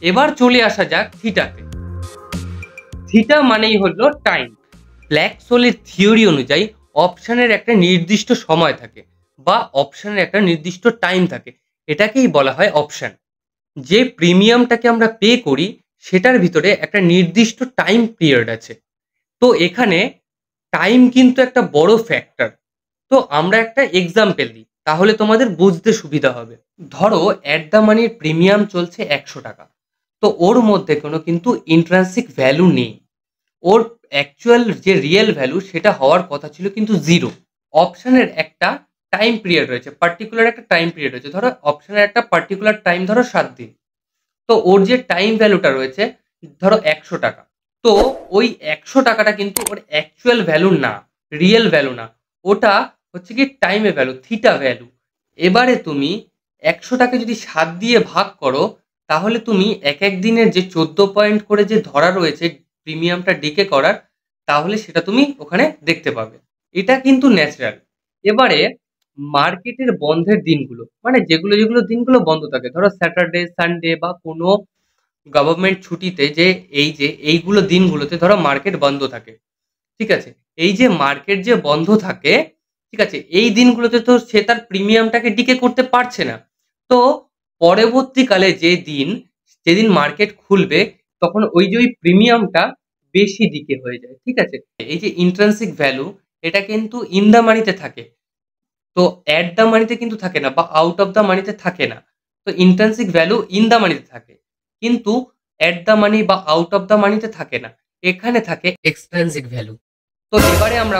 এবার চলে আসা যাক থিটাতে। থিটা মানেই হলো টাইম। ব্ল্যাক হোলের থিওরি অনুযায়ী অপশনের একটা নির্দিষ্ট সময় থাকে বা অপশনের একটা নির্দিষ্ট টাইম থাকে, এটাকেই বলা হয় অপশন। যে প্রিমিয়ামটাকে আমরা পে করি সেটার ভিতরে একটা নির্দিষ্ট টাইম পিরিয়ড আছে। তো এখানে টাইম কিন্তু একটা বড় ফ্যাক্টর। তো আমরা একটা এক্সাম্পল দিই, তাহলে তোমাদের বুঝতে সুবিধা হবে। ধরো অ্যাট দ্য মানির প্রিমিয়াম চলছে ১০০ টাকা। তো ওর মধ্যে কোনো কিন্তু ইন্ট্রান্সিক ভ্যালু নেই। ওর অ্যাকচুয়াল যে রিয়েল ভ্যালু সেটা হওয়ার কথা ছিল কিন্তু 0। অপশনের একটা টাইম পিরিয়ড রয়েছে, পার্টিকুলার একটা টাইম পিরিয়ড রয়েছে। ধরো অপশনের একটা পার্টিকুলার টাইম ধরো ৭ দিন। তো ওর যে টাইম ভ্যালুটা রয়েছে ধরো ১০০ টাকা। তো ওই ১০০ টাকাটা কিন্তু ওর অ্যাকচুয়াল ভ্যালু না, রিয়েল ভ্যালু না। ওটা হচ্ছে কি টাইমে ভ্যালু, থিটা ভ্যালু। এবারে তুমি ১০০টাকে যদি ৭ দিয়ে ভাগ করো, তাহলে তুমি এক এক দিনের যে ১৪ পয়েন্ট করে যে ধরা রয়েছে প্রিমিয়ামটা ডিকে করার, তাহলে সেটা তুমি ওখানে দেখতে পাবে। এটা কিন্তু ন্যাচারাল। এবারে মার্কেটের বন্ধের দিনগুলো, মানে যেগুলো দিনগুলো বন্ধ থাকে, ধরো স্যাটারডে, সানডে বা কোনো গভর্নমেন্ট ছুটিতে, যে এইগুলো দিনগুলোতে ধরো মার্কেট বন্ধ থাকে। ঠিক আছে? এই যে মার্কেট যে বন্ধ থাকে, ঠিক আছে? এই দিনগুলোতে তো সে তার প্রিমিয়ামটাকে ডিকে করতে পারছে না। তো পরবর্তীকালে যেদিন মার্কেট খুলবে, তখন ওই প্রিমিয়ামটা বেশি ডিকে হয়ে যায়। ঠিক আছে? এই যে ইন্ট্রিনসিক ভ্যালু, এটা কিন্তু ইন দ্য মানিতে থাকে। তো এট দ্য মানিতে কিন্তু থাকে না বা আউট অফ দ্য মানিতে থাকে না। তো ইন্ট্রিনসিক ভ্যালু ইন দ্য মানিতে থাকে। কিন্তু এট দ্য মানি বা আউট অফ দ্য মানিতে থাকে না। এখানে থাকে এক্সট্রিনসিক ভ্যালু। তো এবারে আমরা